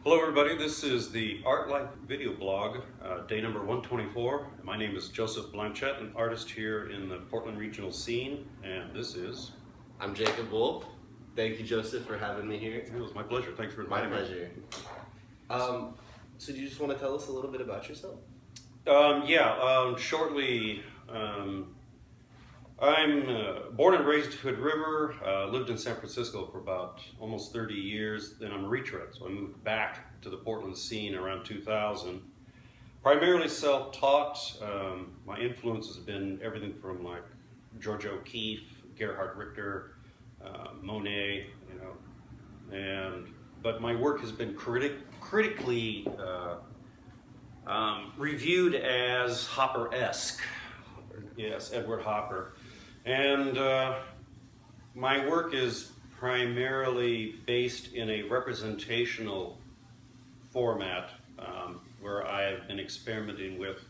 Hello everybody, this is the Art Life video blog, day number 124. My name is Joseph Blanchette, an artist here in the Portland regional scene, and this is... I'm Jacob Wolf. Thank you, Joseph, for having me here. It was my pleasure. Thanks for inviting me. My pleasure. So do you just want to tell us a little bit about yourself? Shortly, I'm born and raised Hood River, lived in San Francisco for about almost 30 years, then I'm a retread, so I moved back to the Portland scene around 2000. Primarily self-taught. My influence has been everything from like George O'Keeffe, Gerhard Richter, Monet, but my work has been critically reviewed as Hopper-esque. Yes, Edward Hopper. And my work is primarily based in a representational format where I have been experimenting with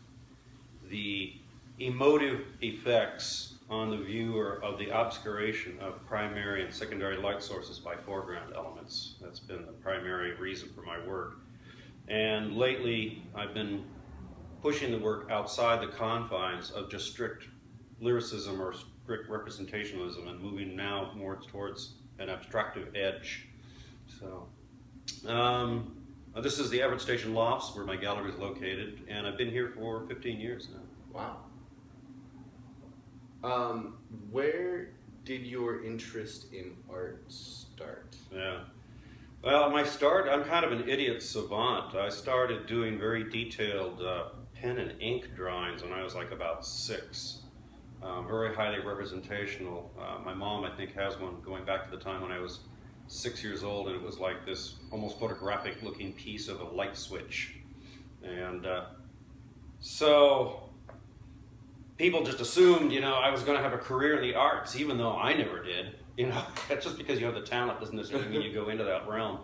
the emotive effects on the viewer of the obscuration of primary and secondary light sources by foreground elements. That's been the primary reason for my work. And lately, I've been pushing the work outside the confines of just strict lyricism or strict representationalism and moving now more towards an abstractive edge. So, this is the Everett Station Lofts where my gallery is located, and I've been here for 15 years now. Wow. Where did your interest in art start? Yeah. Well, I'm kind of an idiot savant. I started doing very detailed pen and ink drawings when I was like about 6. Very highly representational. My mom, I think, has one going back to the time when I was 6 years old, and it was like this almost photographic looking piece of a light switch. And so people just assumed, I was going to have a career in the arts, even though I never did. That's just because you have the talent doesn't necessarily mean you go into that realm.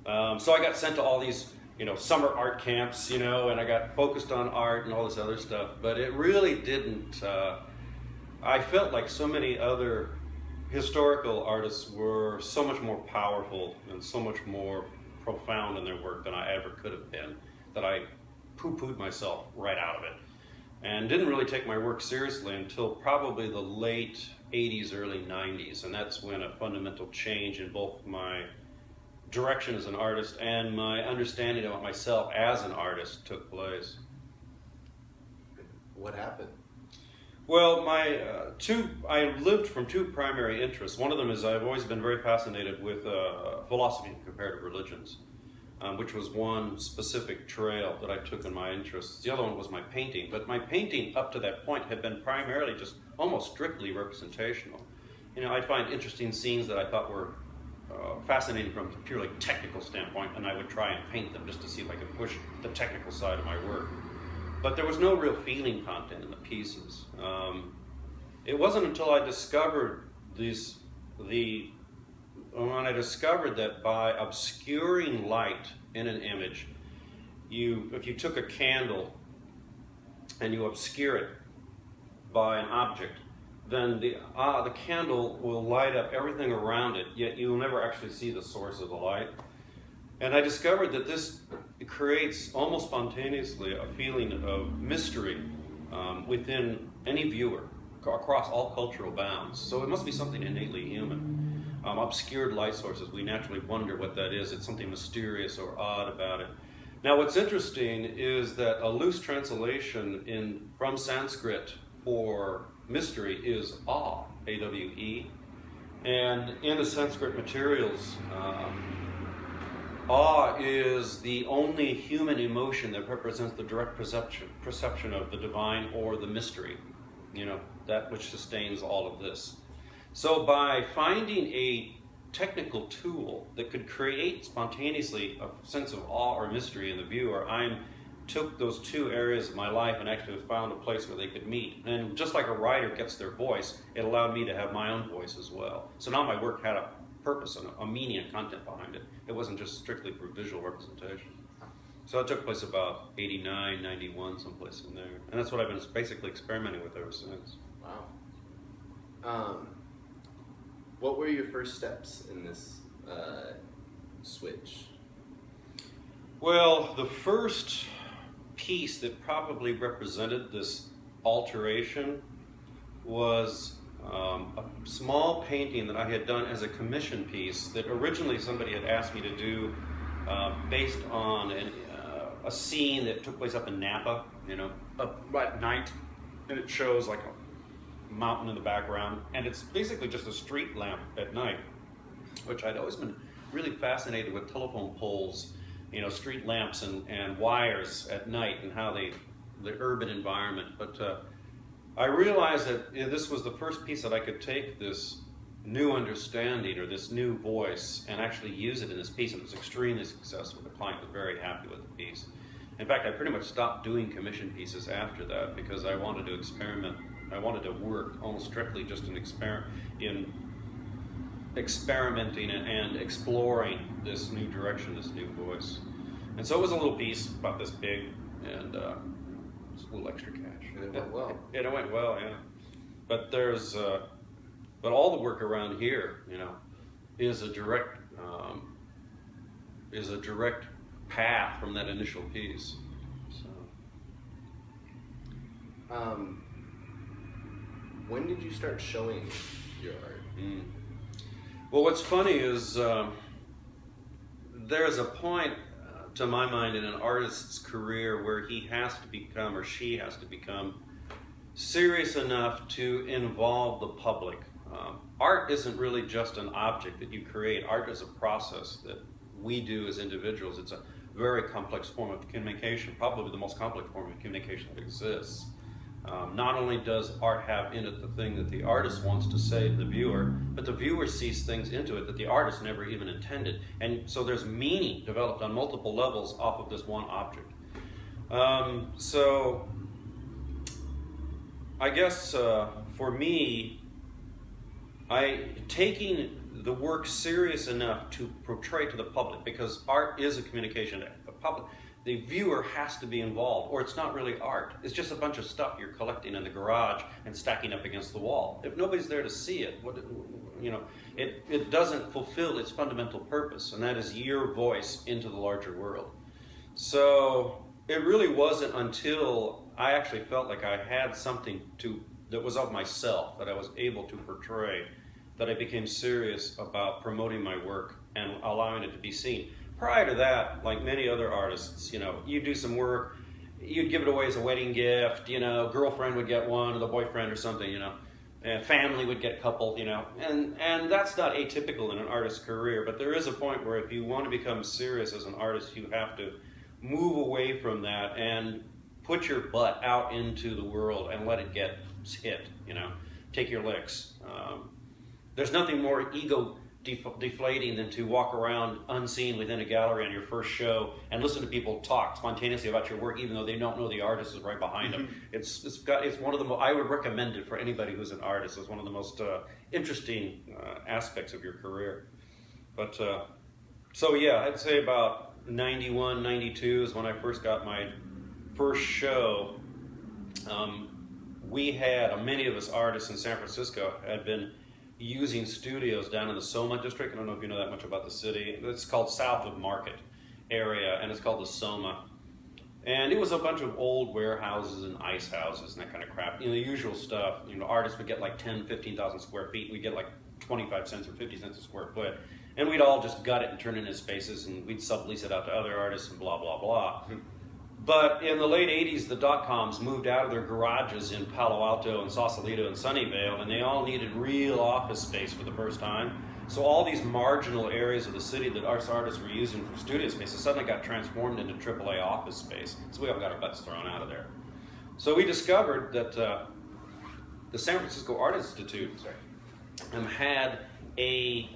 So I got sent to all these, summer art camps, and I got focused on art and all this other stuff. But it really didn't. I felt like so many other historical artists were so much more powerful and so much more profound in their work than I ever could have been, that I poo-pooed myself right out of it. And didn't really take my work seriously until probably the late 80s, early 90s. And that's when a fundamental change in both my direction as an artist and my understanding of myself as an artist took place. What happened? Well, I lived from 2 primary interests. One of them is I've always been very fascinated with philosophy and comparative religions, which was one specific trail that I took in my interests. The other one was my painting, but my painting up to that point had been primarily just almost strictly representational. I'd find interesting scenes that I thought were fascinating from a purely technical standpoint, and I would try and paint them just to see if I could push the technical side of my work. But there was no real feeling content in the pieces. It wasn't until I discovered when I discovered that by obscuring light in an image, if you took a candle and you obscure it by an object, then the candle will light up everything around it, yet you will never actually see the source of the light. And I discovered that this creates almost spontaneously a feeling of mystery within any viewer across all cultural bounds. So it must be something innately human. Obscured light sources, we naturally wonder what that is. It's something mysterious or odd about it. Now what's interesting is that a loose translation from Sanskrit for mystery is awe, A-W-E. And in the Sanskrit materials, awe is the only human emotion that represents the direct perception of the divine or the mystery, that which sustains all of this. So by finding a technical tool that could create spontaneously a sense of awe or mystery in the viewer, I took those 2 areas of my life and actually found a place where they could meet. And just like a writer gets their voice, it allowed me to have my own voice as well. So now my work had a purpose and a meaning and content behind it. It wasn't just strictly for visual representation. So it took place about 89, 91, someplace in there. And that's what I've been basically experimenting with ever since. Wow. What were your first steps in this switch? Well, the first piece that probably represented this alteration was a small painting that I had done as a commission piece that originally somebody had asked me to do based on a scene that took place up in Napa, you know, up at night, and it shows like a mountain in the background, and it's basically just a street lamp at night, which I'd always been really fascinated with telephone poles, you know, street lamps and wires at night and how the urban environment. But I realized that this was the first piece that I could take this new understanding or this new voice and actually use it in this piece, and it was extremely successful. The client was very happy with the piece. In fact, I pretty much stopped doing commission pieces after that because I wanted to experiment. I wanted to work almost strictly just in experimenting and exploring this new direction, this new voice. And so it was a little piece about this big, and it's a little extra cash. And it went well. It went well, yeah. But there's, but all the work around here, you know, is a direct path from that initial piece. So. When did you start showing your art? Well, what's funny is there's a point, to my mind, in an artist's career where he has to become, or she has to become, serious enough to involve the public. Art isn't really just an object that you create. Art is a process that we do as individuals. It's a very complex form of communication, probably the most complex form of communication that exists. Not only does art have in it the thing that the artist wants to say to the viewer, but the viewer sees things into it that the artist never even intended. And so there's meaning developed on multiple levels off of this one object. So I guess for me, taking the work serious enough to portray to the public, because art is a communication to the public. The viewer has to be involved, or it's not really art. It's just a bunch of stuff you're collecting in the garage and stacking up against the wall. If nobody's there to see it, it doesn't fulfill its fundamental purpose, and that is your voice into the larger world. So it really wasn't until I actually felt like I had something that was of myself, that I was able to portray, that I became serious about promoting my work and allowing it to be seen. Prior to that, like many other artists, you know, you do some work, you'd give it away as a wedding gift, you know, girlfriend would get one, or the boyfriend or something, you know, and family would get a couple, you know, and that's not atypical in an artist's career, but there is a point where if you want to become serious as an artist, you have to move away from that and put your butt out into the world and let it get hit, you know, take your licks. There's nothing more ego deflating than to walk around unseen within a gallery on your first show and listen to people talk spontaneously about your work, even though they don't know the artist is right behind them. It's one of the most, I would recommend it for anybody who's an artist. It's one of the most interesting aspects of your career. But so yeah, I'd say about 91, 92 is when I first got my first show. We had, many of us artists in San Francisco had been using studios down in the Soma district. I don't know if you know that much about the city. It's called south of Market area, and it's called the Soma. And it was a bunch of old warehouses and ice houses and that kind of crap. You know, the usual stuff. You know, artists would get like 10, 15,000 square feet. We'd get like 25 cents or 50 cents a square foot. And we'd all just gut it and turn it into spaces, and we'd sublease it out to other artists and blah, blah, blah. But in the late 80s, the dot-coms moved out of their garages in Palo Alto and Sausalito and Sunnyvale, and they all needed real office space for the first time. So all these marginal areas of the city that us artists were using for studio spaces suddenly got transformed into AAA office space. So we all got our butts thrown out of there. So we discovered that the San Francisco Art Institute had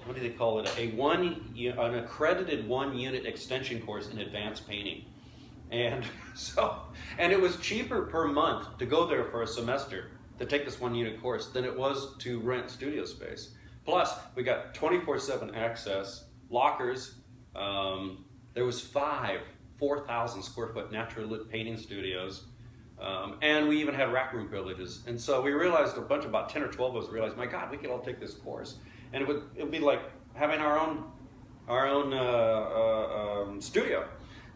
what do they call it? An accredited one-unit extension course in advanced painting. And it was cheaper per month to go there for a semester to take this one-unit course than it was to rent studio space. Plus, we got 24/7 access, lockers. There was 5 4,000 square foot natural lit painting studios, and we even had rack room privileges. And so we realized about 10 or 12 of us realized, my God, we could all take this course, and it would be like having our own studio.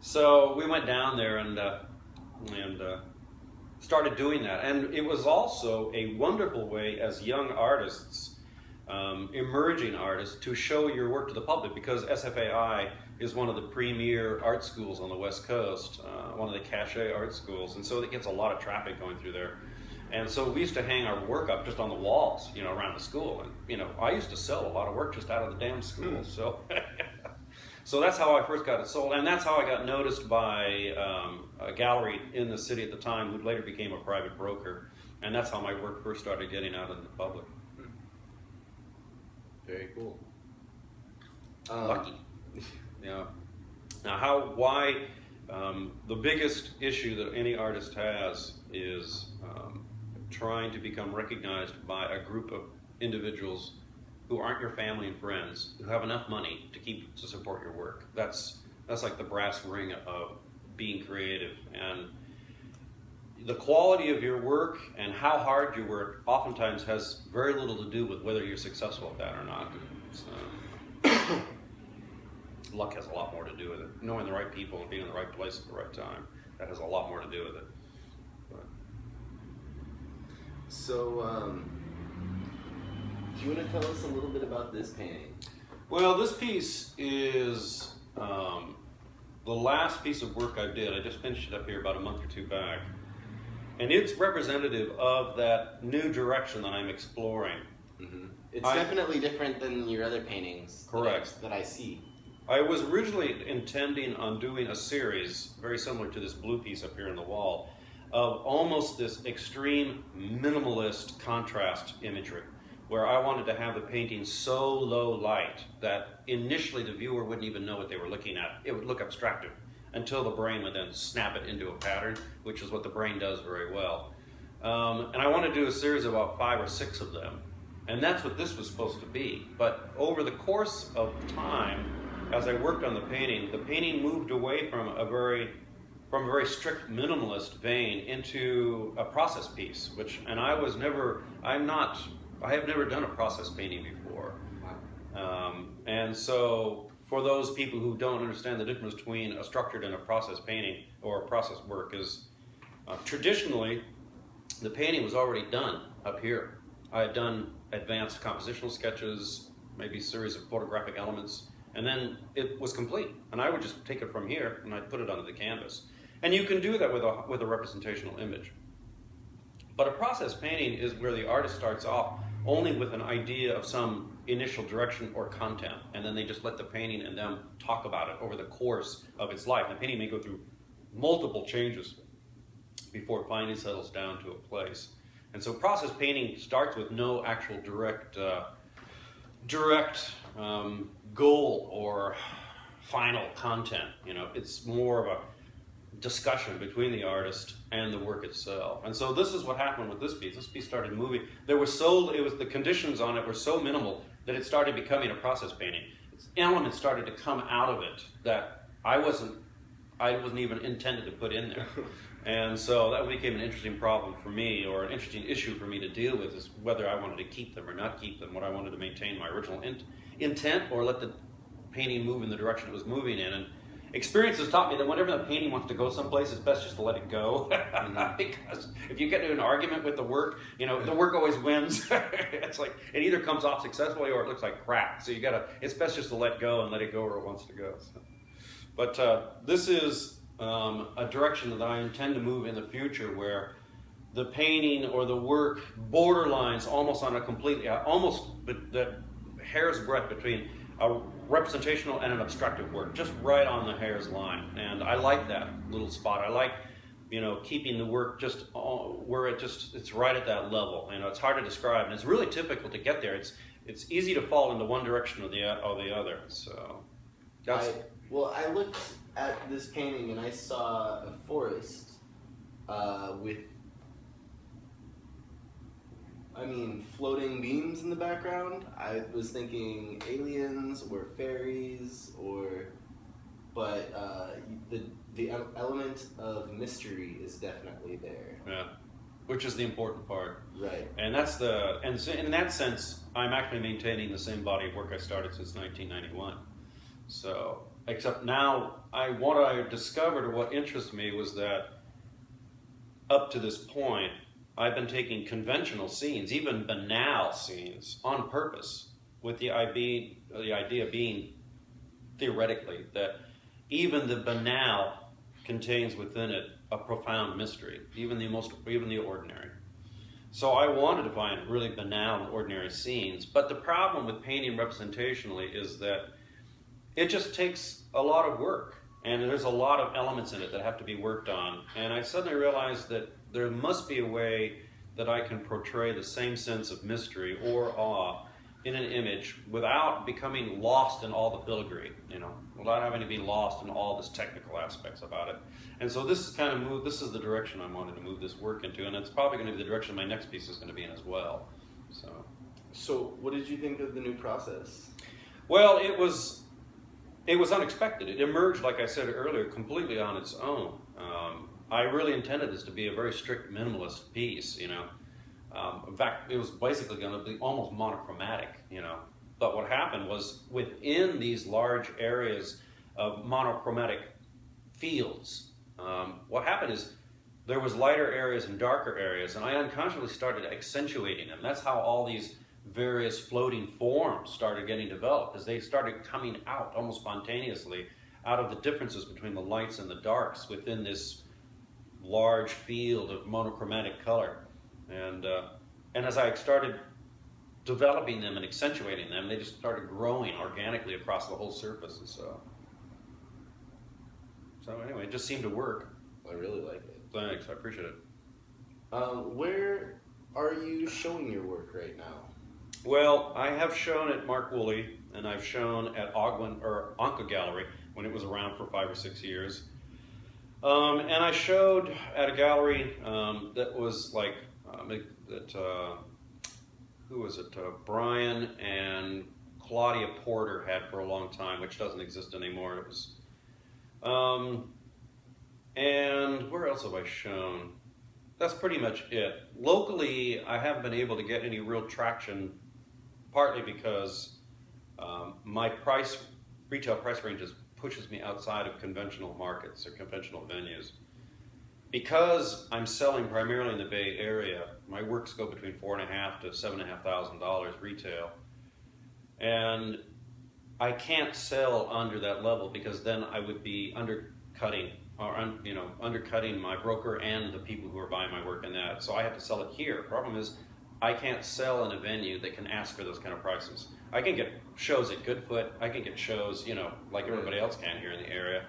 So we went down there and started doing that. And it was also a wonderful way as young artists, emerging artists, to show your work to the public, because SFAI is one of the premier art schools on the West Coast, one of the cachet art schools, and so it gets a lot of traffic going through there. And so we used to hang our work up just on the walls, you know, around the school. And, you know, I used to sell a lot of work just out of the damn school. So, so that's how I first got it sold. And that's how I got noticed by a gallery in the city at the time, who later became a private broker. And that's how my work first started getting out in the public. Very cool. Lucky. Yeah. Now, why, the biggest issue that any artist has is trying to become recognized by a group of individuals who aren't your family and friends, who have enough money to support your work. That's like the brass ring of being creative. And the quality of your work and how hard you work oftentimes has very little to do with whether you're successful at that or not. So, luck has a lot more to do with it. Knowing the right people and being in the right place at the right time, that has a lot more to do with it. But. So, do you want to tell us a little bit about this painting? Well, this piece is the last piece of work I did. I just finished it up here about a month or two back. And it's representative of that new direction that I'm exploring. Mm-hmm. It's definitely different than your other paintings. Correct. That I see. I was originally intending on doing a series very similar to this blue piece up here in the wall, of almost this extreme minimalist contrast imagery, where I wanted to have the painting so low light that initially the viewer wouldn't even know what they were looking at. It would look abstractive until the brain would then snap it into a pattern, which is what the brain does very well. And I wanted to do a series of about 5 or 6 of them. And that's what this was supposed to be. But over the course of time, as I worked on the painting moved away from a very strict minimalist vein into a process piece, and I have never done a process painting before. And so for those people who don't understand the difference between a structured and a process painting or a process work is, traditionally, the painting was already done up here. I had done advanced compositional sketches, maybe a series of photographic elements, and then it was complete. And I would just take it from here and I'd put it onto the canvas. And you can do that with a representational image. But a process painting is where the artist starts off only with an idea of some initial direction or content, and then they just let the painting and them talk about it over the course of its life. The painting may go through multiple changes before it finally settles down to a place. And so process painting starts with no actual direct goal or final content. You know, it's more of a discussion between the artist and the work itself. And so this is what happened with this piece. This piece started moving. The conditions on it were so minimal that it started becoming a process painting. Elements started to come out of it that I wasn't even intended to put in there. And so that became an interesting problem for me, or an interesting issue for me to deal with, is whether I wanted to keep them or not keep them, whether I wanted to maintain my original intent or let the painting move in the direction it was moving in. And experience has taught me that whenever the painting wants to go someplace, it's best just to let it go. Because if you get into an argument with the work, you know, the work always wins. It's like, it either comes off successfully or it looks like crap. So it's best just to let go and let it go where it wants to go. So. But this is a direction that I intend to move in the future, where the painting or the work borderlines almost on a completely, the hair's breadth between a representational and an abstractive work, just right on the hair's line. And I like that little spot. I like, you know, keeping the work just where it's right at that level. You know, it's hard to describe, and it's really difficult to get there. It's easy to fall into one direction or the other. So that's. I looked at this painting and I saw a forest with, floating beams in the background. I was thinking aliens or fairies, but the element of mystery is definitely there. Yeah, which is the important part. Right. And so in that sense, I'm actually maintaining the same body of work I started since 1991. So except now what I discovered, or what interested me, was that up to this point, I've been taking conventional scenes, even banal scenes, on purpose, with the idea being, theoretically, that even the banal contains within it a profound mystery, even the ordinary. So I wanted to find really banal and ordinary scenes, but the problem with painting representationally is that it just takes a lot of work, and there's a lot of elements in it that have to be worked on. And I suddenly realized that there must be a way that I can portray the same sense of mystery or awe in an image without becoming lost in all the filigree, without having to be lost in all this technical aspects about it. And so this is this is the direction I wanted to move this work into, and it's probably going to be the direction my next piece is going to be in as well. So what did you think of the new process? Well, it was unexpected. It emerged, like I said earlier, completely on its own. I really intended this to be a very strict minimalist piece, In fact, it was basically going to be almost monochromatic, But what happened was, within these large areas of monochromatic fields, what happened is there was lighter areas and darker areas, and I unconsciously started accentuating them. That's how all these various floating forms started getting developed, as they started coming out almost spontaneously out of the differences between the lights and the darks within this large field of monochromatic color. And as I started developing them and accentuating them, they just started growing organically across the whole surface. And so anyway, it just seemed to work. I really like it. Thanks, I appreciate it. Where are you showing your work right now? Well, I have shown at Mark Woolley, and I've shown at Anka Gallery when it was around for 5 or 6 years. And I showed at a gallery that was like, who was it? Brian and Claudia Porter had for a long time, which doesn't exist anymore. It was, and where else have I shown? That's pretty much it. Locally, I haven't been able to get any real traction, partly because my retail price ranges pushes me outside of conventional markets or conventional venues. Because I'm selling primarily in the Bay Area, my works go between $4,500 to $7,500 retail, and I can't sell under that level because then I would be undercutting my broker and the people who are buying my work in that. So I have to sell it here. Problem is, I can't sell in a venue that can ask for those kind of prices. I can get shows at Goodfoot. I can get shows, like everybody else can here in the area.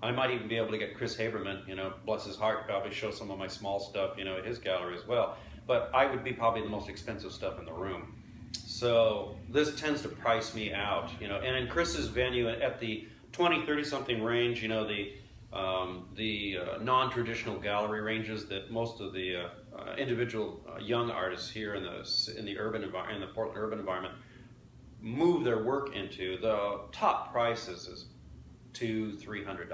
I might even be able to get Chris Haberman, bless his heart, probably show some of my small stuff, at his gallery as well. But I would be probably the most expensive stuff in the room. So this tends to price me out, And in Chris's venue at the 20, 30-something range, the non-traditional gallery ranges that most of the individual young artists here in the Portland urban environment move their work into, the top prices is $200-300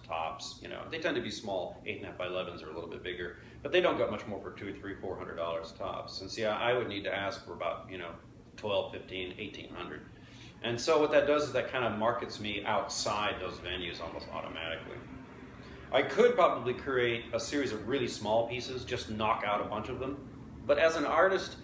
tops. They tend to be small, 8.5 by 11s or a little bit bigger, but they don't get much more for $200, $300, $400 tops. And see, I would need to ask for about $1,200, $1,500, $1,800. And so what that does is that kind of markets me outside those venues almost automatically. I could probably create a series of really small pieces, just knock out a bunch of them. But as an artist,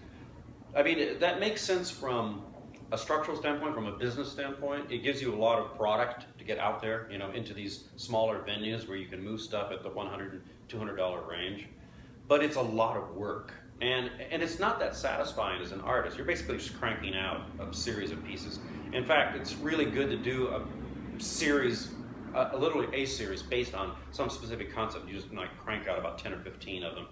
that makes sense from a structural standpoint, from a business standpoint. It gives you a lot of product to get out there, into these smaller venues where you can move stuff at the $100 and $200 range. But it's a lot of work. And it's not that satisfying as an artist. You're basically just cranking out a series of pieces. In fact, it's really good to do a series, literally a series based on some specific concept. You just crank out about 10 or 15 of them.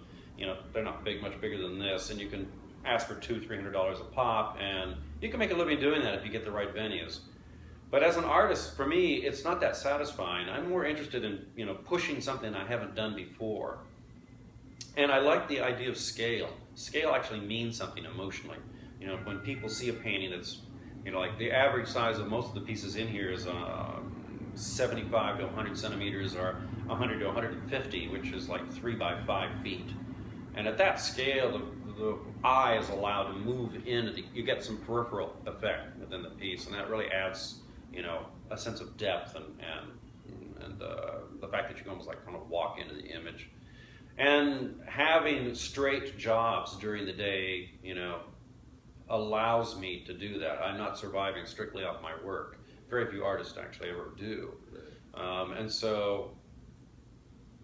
They're not much bigger than this, and you can ask for $200-300 a pop, and you can make a living doing that if you get the right venues. But as an artist, for me, it's not that satisfying. I'm more interested in pushing something I haven't done before. And I like the idea of scale. Scale actually means something emotionally. When people see a painting that's, like the average size of most of the pieces in here is 75 to 100 centimeters or 100 to 150, which is like 3 by 5 feet. And at that scale, the eye is allowed to move in. You get some peripheral effect within the piece, and that really adds you know, a sense of depth and the fact that you can almost like kind of walk into the image. And having straight jobs during the day, you know, allows me to do that. I'm not surviving strictly off my work. Very few artists actually ever do. And so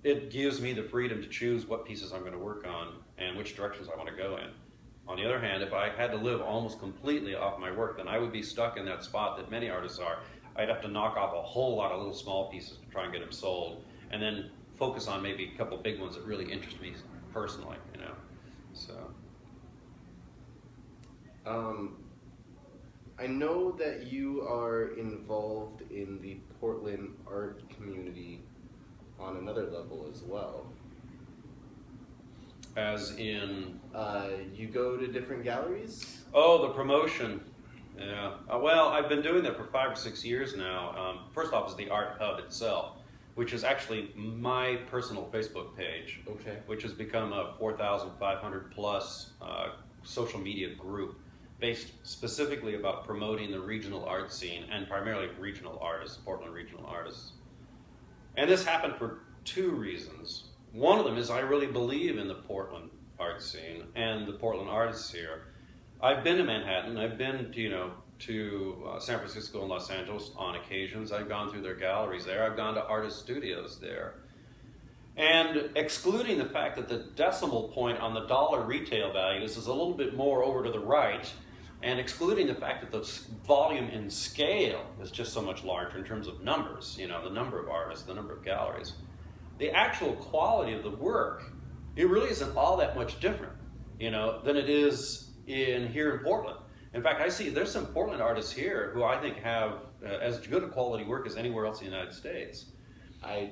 it gives me the freedom to choose what pieces I'm going to work on and which directions I want to go in. On the other hand, if I had to live almost completely off my work, then I would be stuck in that spot that many artists are. I'd have to knock off a whole lot of little small pieces to try and get them sold, and then focus on maybe a couple big ones that really interest me personally, you know. So. I know that you are involved in the Portland art community on another level as well. As in? You go to different galleries? Oh, the promotion. Yeah. Well, I've been doing that for 5 or 6 years now. First off is the Art Hub itself, which is actually my personal Facebook page, okay, which has become a 4,500 plus social media group based specifically about promoting the regional art scene and primarily regional artists, Portland regional artists. And this happened for 2 reasons. One of them is I really believe in the Portland art scene and the Portland artists here. I've been to Manhattan, I've been to, you know, to San Francisco and Los Angeles on occasions. I've gone through their galleries there. I've gone to artist studios there. And excluding the fact that the decimal point on the dollar retail values is a little bit more over to the right, and excluding the fact that the volume and scale is just so much larger in terms of numbers, you know, the number of artists, the number of galleries, the actual quality of the work, it really isn't all that much different, you know, than it is here in Portland. In fact, I see there's some Portland artists here who I think have as good a quality work as anywhere else in the United States. I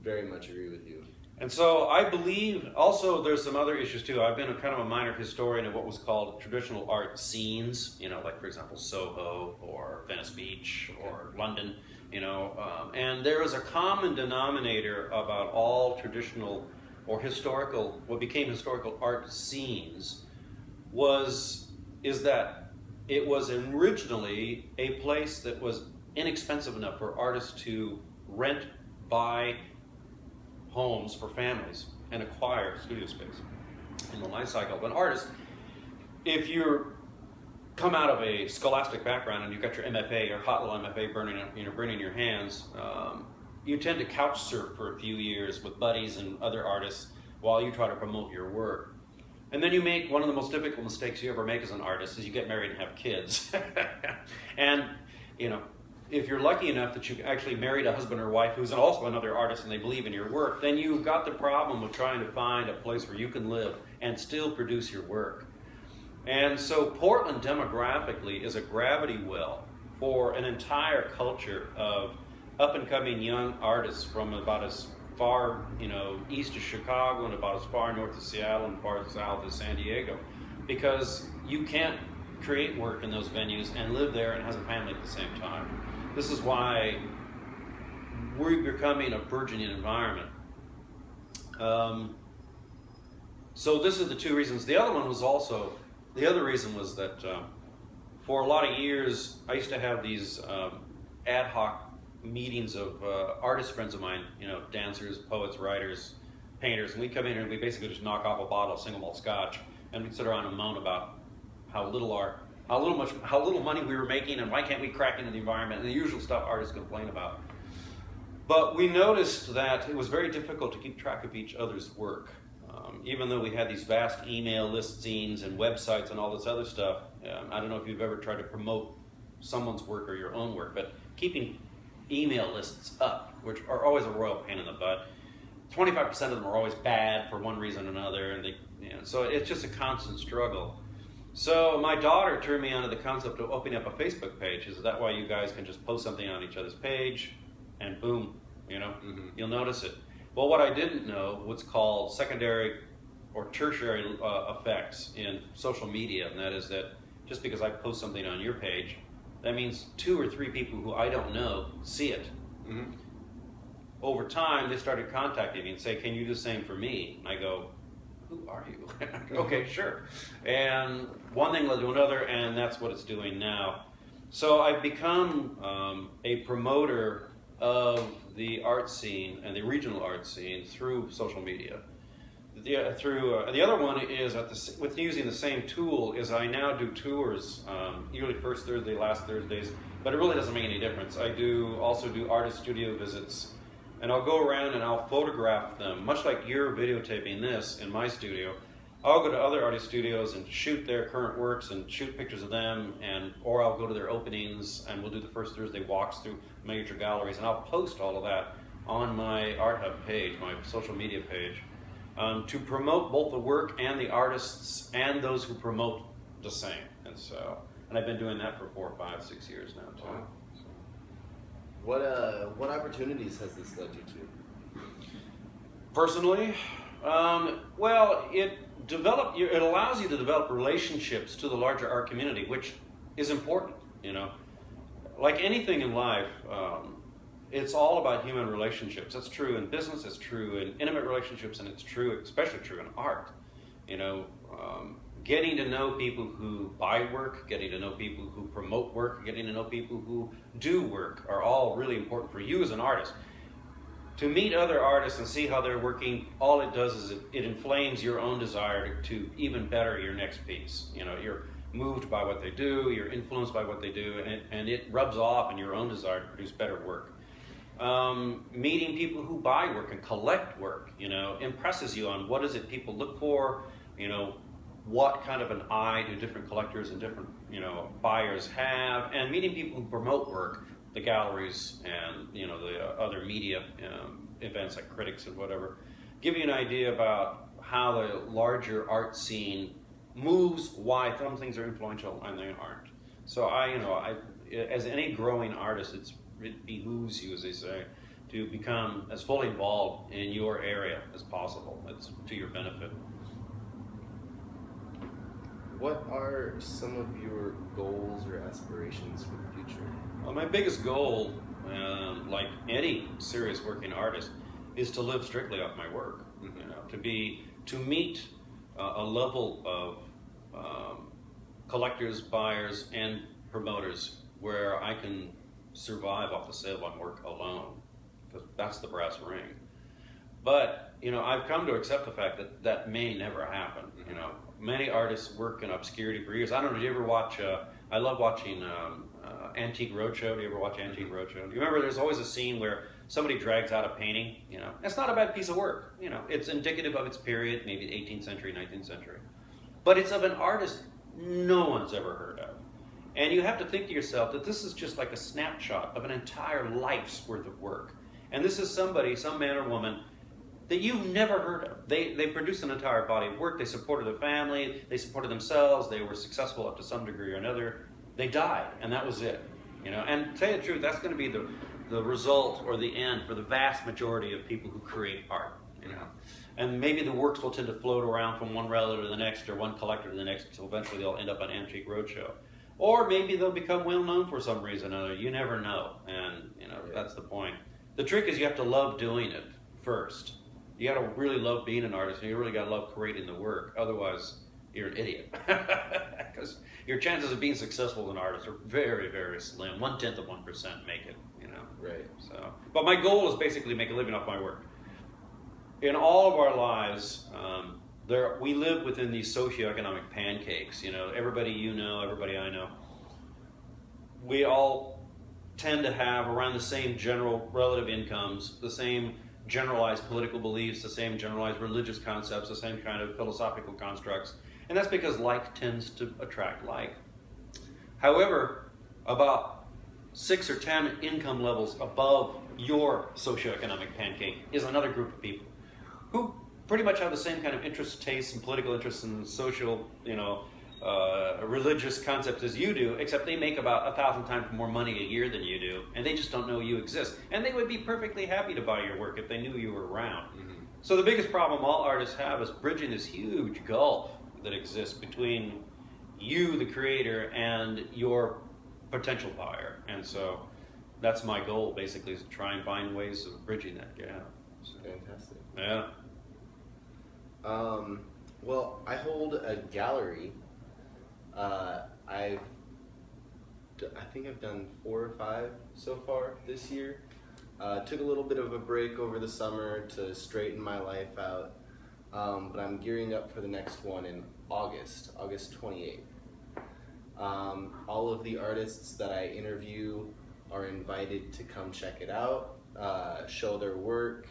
very much agree with you. And so I believe also there's some other issues too. I've been a kind of a minor historian of what was called traditional art scenes, you know, like for example Soho or Venice Beach or London, you know, and there is a common denominator about all traditional or historical, what became historical art scenes is that it was originally a place that was inexpensive enough for artists to rent, buy homes for families and acquire studio space. In the life cycle of an artist, if you come out of a scholastic background and you've got your MFA, your hot little MFA burning in your hands, you tend to couch surf for a few years with buddies and other artists while you try to promote your work. And then you make one of the most difficult mistakes you ever make as an artist is you get married and have kids. And, you know, if you're lucky enough that you actually married a husband or wife who's also another artist and they believe in your work, then you've got the problem of trying to find a place where you can live and still produce your work. And so Portland demographically is a gravity well for an entire culture of up-and-coming young artists from about as far, you know, east of Chicago and about as far north of Seattle and far south as San Diego, because you can't create work in those venues and live there and have a family at the same time. This is why we're becoming a burgeoning environment. So this is the 2 reasons. The other reason was that for a lot of years, I used to have these ad hoc meetings of artist friends of mine, you know, dancers, poets, writers, painters, and we'd come in here and we basically just knock off a bottle of single malt scotch and we'd sit around and moan about how little money we were making and why can't we crack into the environment and the usual stuff artists complain about. But we noticed that it was very difficult to keep track of each other's work. Even though we had these vast email listings and websites and all this other stuff, I don't know if you've ever tried to promote someone's work or your own work, but keeping email lists up, which are always a royal pain in the butt. 25% of them are always bad for one reason or another, and so it's just a constant struggle. So my daughter turned me onto the concept of opening up a Facebook page. Is that why you guys can just post something on each other's page, and boom, you know, you'll notice it. Well, what I didn't know, what's called secondary or tertiary effects in social media, and that is that just because I post something on your page, that means 2 or 3 people who I don't know see it. Over time, they started contacting me and say, can you do the same for me? And I go, who are you? Okay, sure. And one thing led to another, and that's what it's doing now. So I've become a promoter of the art scene and the regional art scene through social media. The other one is with using the same tool is I now do tours, usually first Thursday, last Thursdays, but it really doesn't make any difference. I also do artist studio visits, and I'll go around and I'll photograph them, much like you're videotaping this in my studio. I'll go to other artist studios and shoot their current works and shoot pictures of them, or I'll go to their openings and we'll do the first Thursday walks through major galleries, and I'll post all of that on my Art Hub page, my social media page. To promote both the work and the artists and those who promote the same. And I've been doing that for 4, 5, 6 years now too. Wow. What opportunities has this led you to? Personally, well, it allows you to develop relationships to the larger art community, which is important, you know. Like anything in life, it's all about human relationships. That's true in business, it's true in intimate relationships, and it's true, especially true in art. You know, getting to know people who buy work, getting to know people who promote work, getting to know people who do work are all really important for you as an artist. To meet other artists and see how they're working, all it does is it inflames your own desire to even better your next piece. You know, you're moved by what they do, you're influenced by what they do, and it rubs off in your own desire to produce better work. Meeting people who buy work and collect work, you know, impresses you on what is it people look for, you know, what kind of an eye do different collectors and different, you know, buyers have, and meeting people who promote work, the galleries and, you know, the other media events like critics and whatever, give you an idea about how the larger art scene moves, why some things are influential and they aren't. So as any growing artist, it behooves you, as they say, to become as fully involved in your area as possible. It's to your benefit. What are some of your goals or aspirations for the future? Well, my biggest goal, like any serious working artist, is to live strictly off my work. You know, to meet a level of collectors, buyers, and promoters where I can survive off the sale of my work alone, because that's the brass ring. But, you know, I've come to accept the fact that that may never happen. You know, many artists work in obscurity for years. I don't know, do you ever watch, I love watching Antique Roadshow. Do you ever watch Antique Roadshow? Do you remember there's always a scene where somebody drags out a painting, you know? It's not a bad piece of work, you know. It's indicative of its period, maybe the 18th century, 19th century. But it's of an artist no one's ever heard of. And you have to think to yourself that this is just like a snapshot of an entire life's worth of work. And this is somebody, some man or woman, that you've never heard of. They produced an entire body of work, they supported a family, they supported themselves, they were successful up to some degree or another. They died, and that was it. You know, and to tell you the truth, that's going to be the result or the end for the vast majority of people who create art, you know. And maybe the works will tend to float around from one relative to the next or one collector to the next until eventually they'll end up on Antique Roadshow. Or maybe they'll become well known for some reason or another. You never know, and you know, that's the point. The trick is you have to love doing it first. You got to really love being an artist, and you really got to love creating the work. Otherwise, you're an idiot, because your chances of being successful as an artist are very, very slim. 1/10 of 1% make it, you know. Right. So, but my goal is basically to make a living off my work. In all of our lives, we live within these socioeconomic pancakes. You know, everybody you know, everybody I know. We all tend to have around the same general relative incomes, the same generalized political beliefs, the same generalized religious concepts, the same kind of philosophical constructs. And that's because like tends to attract like. However, about 6 or 10 income levels above your socioeconomic pancake is another group of people who pretty much have the same kind of interests, tastes, and political interests and social, you know, religious concepts as you do, except they make about 1,000 times more money a year than you do, and they just don't know you exist. And they would be perfectly happy to buy your work if they knew you were around. Mm-hmm. So the biggest problem all artists have is bridging this huge gulf that exists between you, the creator, and your potential buyer. And so that's my goal, basically, is to try and find ways of bridging that gap. So, fantastic. Yeah. Well, I hold a gallery. I've I think I've done 4 or 5 so far this year. Took a little bit of a break over the summer to straighten my life out, but I'm gearing up for the next one in August 28th. All of the artists that I interview are invited to come check it out, show their work.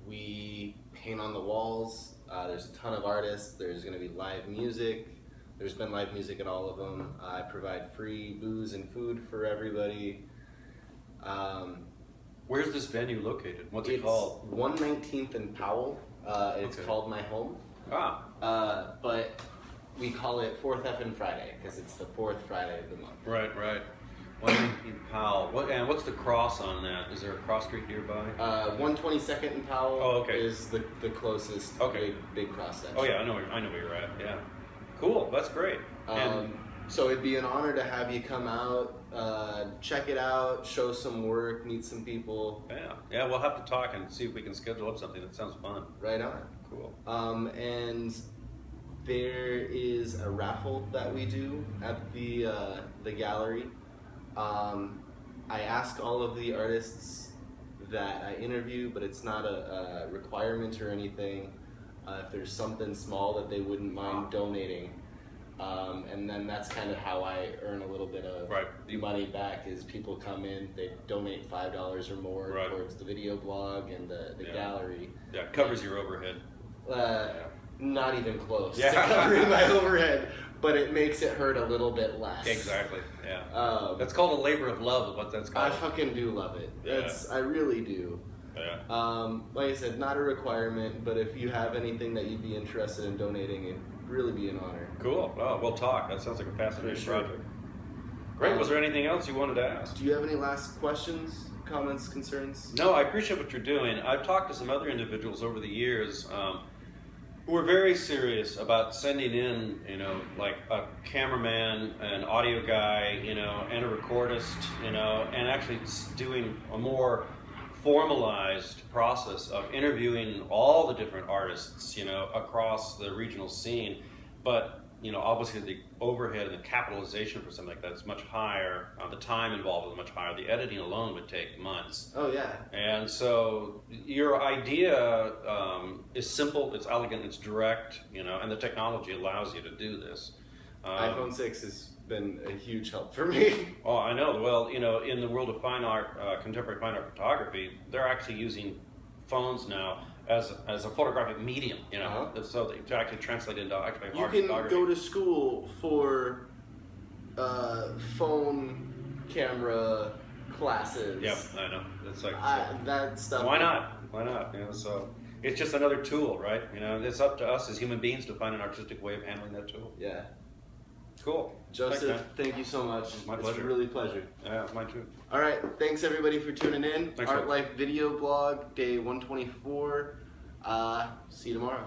We paint on the walls. There's a ton of artists. There's going to be live music. There's been live music at all of them. I provide free booze and food for everybody. Where's this venue located? What's it called? 119th and Powell. It's Okay. called My Home. Ah, But we call it 4th Effin' Friday because it's the 4th Friday of the month. right. 119 Powell. What's the cross on that? Is there a cross street nearby? 122nd and Powell Oh, okay. is the closest Okay. big cross section. Oh yeah, I know where you're at. Yeah, cool. That's great. And So it'd be an honor to have you come out, check it out, show some work, meet some people. yeah, we'll have to talk and see if we can schedule up something. That sounds fun. Right on. Cool. And there is a raffle that we do at the gallery. I ask all of the artists that I interview, but it's not a requirement or anything. If there's something small that they wouldn't mind donating, and then that's kind of how I earn a little bit of money back. Is people come in, they donate $5 or more towards the video blog and the gallery. Yeah, it covers your overhead. Not even close Yeah. to covering my overhead, but it makes it hurt a little bit less. Exactly. Yeah. That's called a labor of love. Is what that's I called. fucking do love it. Yeah. I really do. Yeah. Like I said, not a requirement, but if you have anything that you'd be interested in donating, it'd really be an honor. Cool. Well, we'll talk. That sounds like a fascinating For sure. project. Great. Was there anything else you wanted to ask? Do you have any last questions, comments, concerns? No, I appreciate what you're doing. I've talked to some other individuals over the years who are very serious about sending in, like a cameraman, an audio guy, and a recordist, and actually doing a more formalized process of interviewing all the different artists, across the regional scene. But, obviously the overhead and the capitalization for something like that is much higher. The time involved is much higher. The editing alone would take months. Oh, yeah. And so your idea is simple, it's elegant, it's direct, and the technology allows you to do this. iPhone 6 has been a huge help for me. Oh, I know. Well, in the world of fine art, contemporary fine art photography, they're actually using phones now as a photographic medium, so that to actually translate into actually You art can photography. go to school for phone camera classes. Yep, I know. It's like That stuff. why not? Why not? So it's just another tool, right? It's up to us as human beings to find an artistic way of handling that tool. Yeah. Cool. Joseph, Thanks, man. thank you so much. My It's pleasure. really a pleasure. Yeah, mine too. All right, thanks everybody for tuning in. Thanks, Art man. Life video blog, day 124. See you tomorrow.